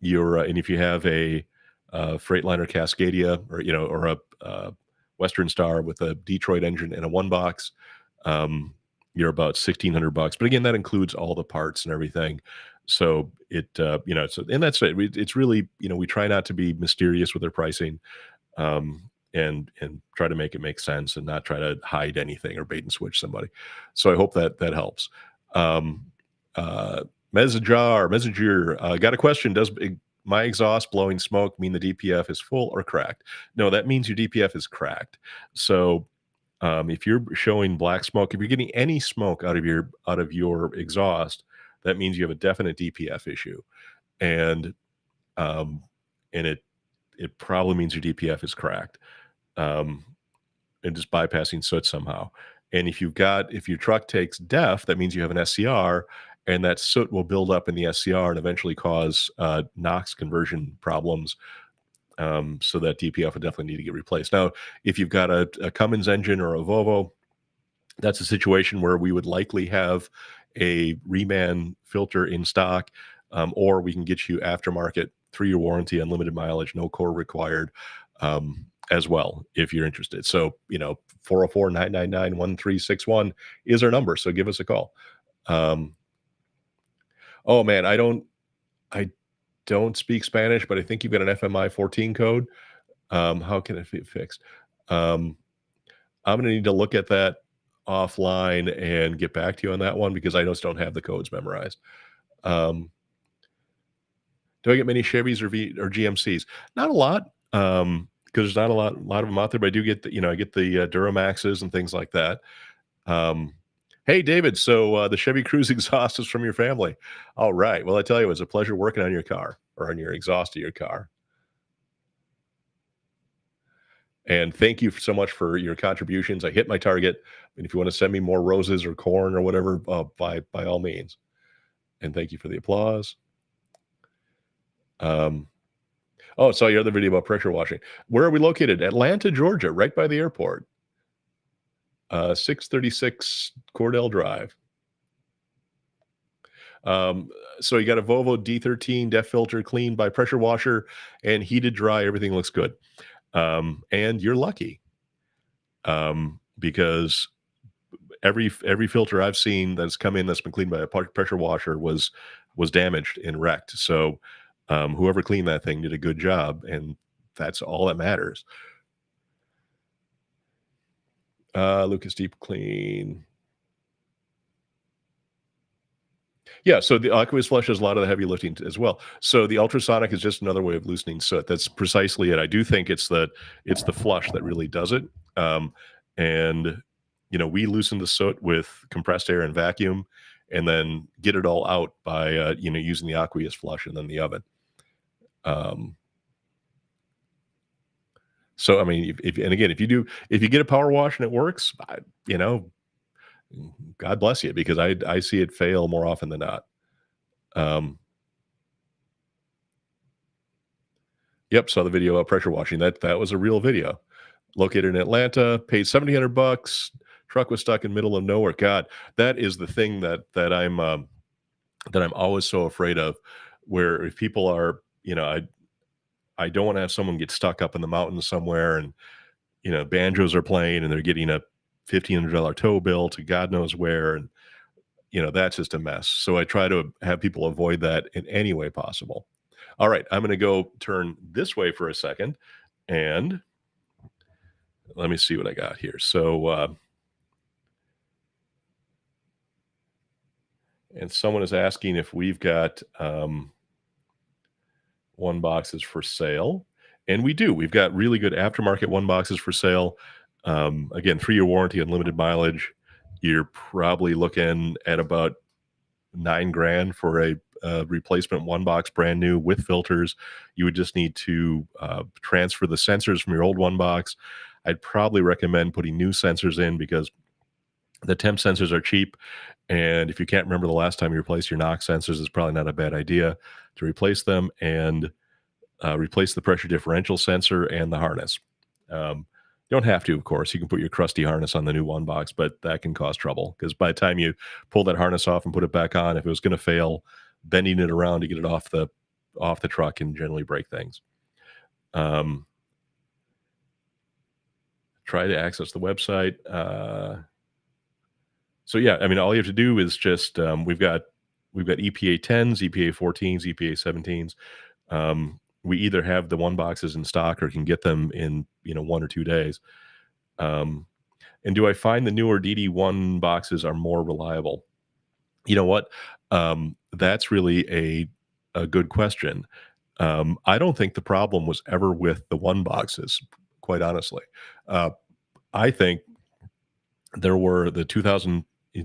and if you have a Freightliner Cascadia, or a Western Star with a Detroit engine and a one box, um, you're about $1,600. But again, that includes all the parts and everything. So and that's it. It's really, we try not to be mysterious with our pricing, and try to make it make sense and not try to hide anything or bait and switch somebody. So I hope that helps. Um, uh, Messenger, got a question. Does my exhaust blowing smoke mean the DPF is full or cracked? No, that means your DPF is cracked. So if you're showing black smoke, if you're getting any smoke out of your exhaust, that means you have a definite DPF issue, and um, and it probably means your DPF is cracked, um, and just bypassing soot somehow. And if your truck takes DEF, that means you have an SCR, and that soot will build up in the SCR and eventually cause NOx conversion problems. So that DPF would definitely need to get replaced. Now, if you've got a Cummins engine or a Volvo, that's a situation where we would likely have a reman filter in stock, or we can get you aftermarket 3-year warranty, unlimited mileage, no core required, as well, if you're interested. So, 404-999-1361 is our number. So give us a call. Um, oh man, I don't speak Spanish, but I think you've got an FMI 14 code. How can it be fixed? Um, I'm gonna need to look at that offline and get back to you on that one because I just don't have the codes memorized. Um, Do I get many Chevys or GMCs? Not a lot, because there's not a lot of them out there, but I do get I get the, Duramaxes and things like that. Um, hey, David, so, the Chevy Cruze exhaust is from your family. All right. Well, I tell you, it was a pleasure working on your car or on your exhaust of your car. And thank you so much for your contributions. I hit my target, and if you wanna send me more roses or corn or whatever, by all means. And thank you for the applause. Um, oh, I saw your other video about pressure washing. Where are we located? Atlanta, Georgia, right by the airport. 636 Cordell Drive. Um, so you got a Volvo D13 def filter cleaned by pressure washer and heated dry. Everything looks good. And you're lucky, because every filter I've seen that's come in that's been cleaned by a pressure washer was damaged and wrecked. So whoever cleaned that thing did a good job, and that's all that matters. Lucas Deep Clean. Yeah, so the aqueous flush does a lot of the heavy lifting as well. So the ultrasonic is just another way of loosening soot. That's precisely it. I do think it's the flush that really does it. And we loosen the soot with compressed air and vacuum, and then get it all out by using the aqueous flush and then the oven. Um, so I mean, if and again, if you get a power wash and it works, you know, God bless you, because I see it fail more often than not. Um, Yep, saw the video of pressure washing. That was a real video. Located in Atlanta, paid $1,700. Truck was stuck in middle of nowhere. God, that is the thing that I'm always so afraid of. Where if people are, I don't want to have someone get stuck up in the mountains somewhere, and banjos are playing, and they're getting a $1,500 tow bill to God knows where, and that's just a mess. So I try to have people avoid that in any way possible. All right, I'm going to go turn this way for a second, and let me see what I got here. So, and someone is asking if we've got one boxes for sale, and we do. We've got really good aftermarket one boxes for sale. Again, 3-year warranty, unlimited mileage. You're probably looking at about 9 grand for a replacement one box, brand new with filters. You would just need to transfer the sensors from your old one box. I'd probably recommend putting new sensors in, because the temp sensors are cheap. And if you can't remember the last time you replaced your knock sensors, it's probably not a bad idea to replace them, and replace the pressure differential sensor and the harness. You don't have to, of course. You can put your crusty harness on the new one box, but that can cause trouble, because by the time you pull that harness off and put it back on, if it was going to fail, bending it around to get it off the truck can generally break things. Um, Try to access the website. So yeah, I mean, all you have to do is just we've got EPA 10s, EPA 14s, EPA 17s. We either have the one boxes in stock or can get them in 1 or 2 days. Um, and do I find the newer DD1 boxes are more reliable? You know what? That's really a good question. I don't think the problem was ever with the one boxes, quite honestly. Uh, I think there were the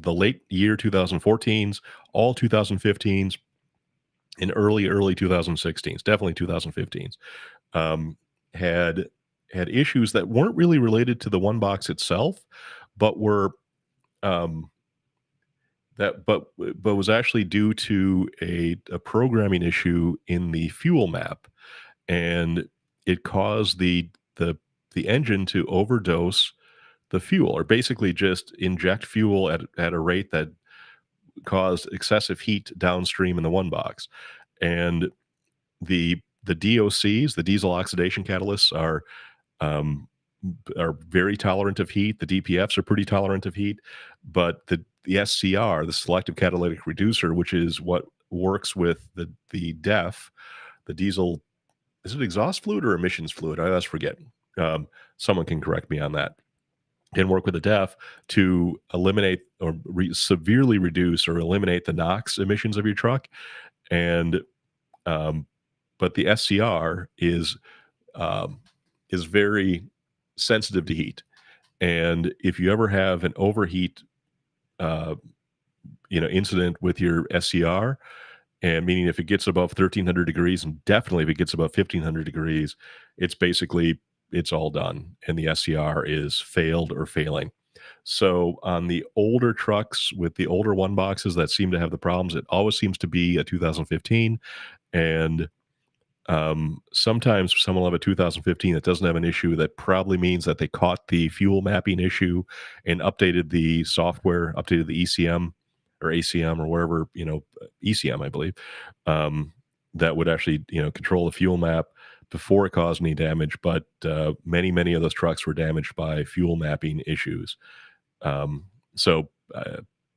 late year 2014s, all 2015s, and early 2016s, definitely 2015s, um, had had issues that weren't really related to the one box itself, but were um, that but was actually due to a programming issue in the fuel map, and it caused the engine to overdose the fuel, or basically just inject fuel at a rate that caused excessive heat downstream in the one box. And the DOCs, the diesel oxidation catalysts, um, are very tolerant of heat. The DPFs are pretty tolerant of heat, but the SCR, the selective catalytic reducer, which is what works with the DEF, the diesel, is it exhaust fluid or emissions fluid? I always forget. Someone can correct me on that. Can work with the DEF to eliminate or severely reduce or eliminate the NOx emissions of your truck, and but the SCR um, is very sensitive to heat. And if you ever have an overheat, uh, incident with your SCR, and meaning if it gets above 1300 degrees, and definitely if it gets above 1500 degrees, it's basically it's all done, and the SCR is failed or failing. So on the older trucks with the older one boxes that seem to have the problems, it always seems to be a 2015, and sometimes someone will have a 2015 that doesn't have an issue. That probably means that they caught the fuel mapping issue and updated the software, updated the ECM or ACM or wherever, ECM, I believe, um, that would actually, control the fuel map before it caused any damage. But many of those trucks were damaged by fuel mapping issues. Um, so,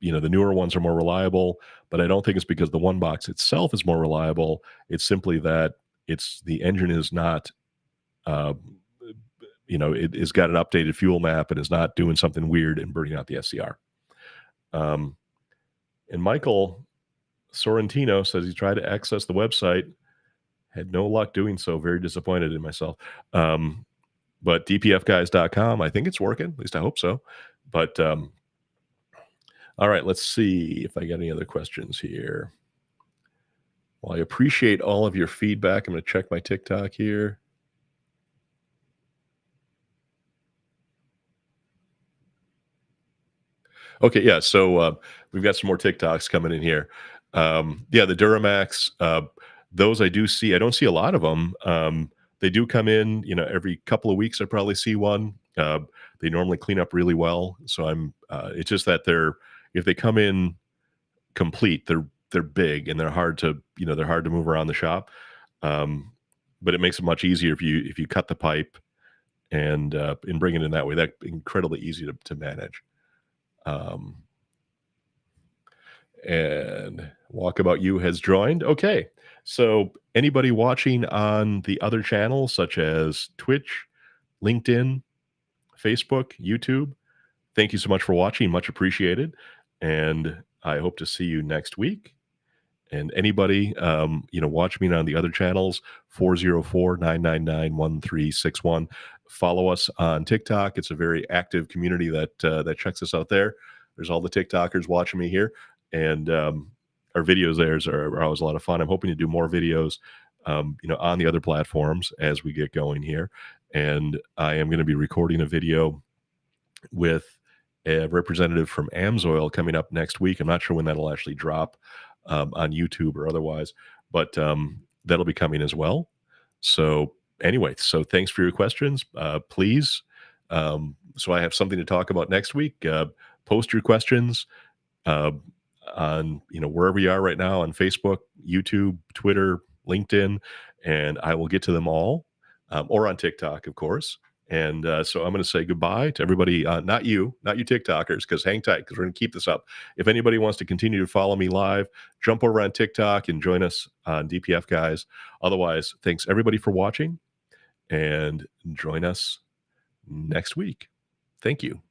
the newer ones are more reliable, but I don't think it's because the one box itself is more reliable. It's simply that the engine is not, uh, it has got an updated fuel map and is not doing something weird and burning out the SCR. Um, and Michael Sorrentino says he tried to access the website, had no luck doing so. Very disappointed in myself. But dpfguys.com, I think it's working. At least I hope so. But all right, let's see if I got any other questions here. Well, I appreciate all of your feedback. I'm going to check my TikTok here. Okay, yeah. So we've got some more TikToks coming in here. Yeah, the Duramax. Those I do see. I don't see a lot of them. They do come in. Every couple of weeks I probably see one. They normally clean up really well. So I'm. It's just that if they come in complete, they're big and they're hard to they're hard to move around the shop. Um, but it makes it much easier if you cut the pipe and bring it in that way. That's incredibly easy to manage. Um, and Walkabout You has joined. Okay. So anybody watching on the other channels such as Twitch, LinkedIn, Facebook, YouTube, thank you so much for watching. Much appreciated. And I hope to see you next week. And anybody, watch me on the other channels, 404-999-1361. Follow us on TikTok. It's a very active community that checks us out there. There's all the TikTokers watching me here. And our videos there are always a lot of fun. I'm hoping to do more videos, on the other platforms as we get going here. And I am going to be recording a video with a representative from Amsoil coming up next week. I'm not sure when that'll actually drop on YouTube or otherwise, but that'll be coming as well. So anyway, so thanks for your questions. Please, so I have something to talk about next week. Post your questions uh, on wherever you are right now on Facebook, YouTube, Twitter, LinkedIn, and I will get to them all, or on TikTok, of course. And so I'm going to say goodbye to everybody. Not you TikTokers, because hang tight, because we're going to keep this up. If anybody wants to continue to follow me live, jump over on TikTok and join us on DPF Guys. Otherwise, thanks everybody for watching, and join us next week. Thank you.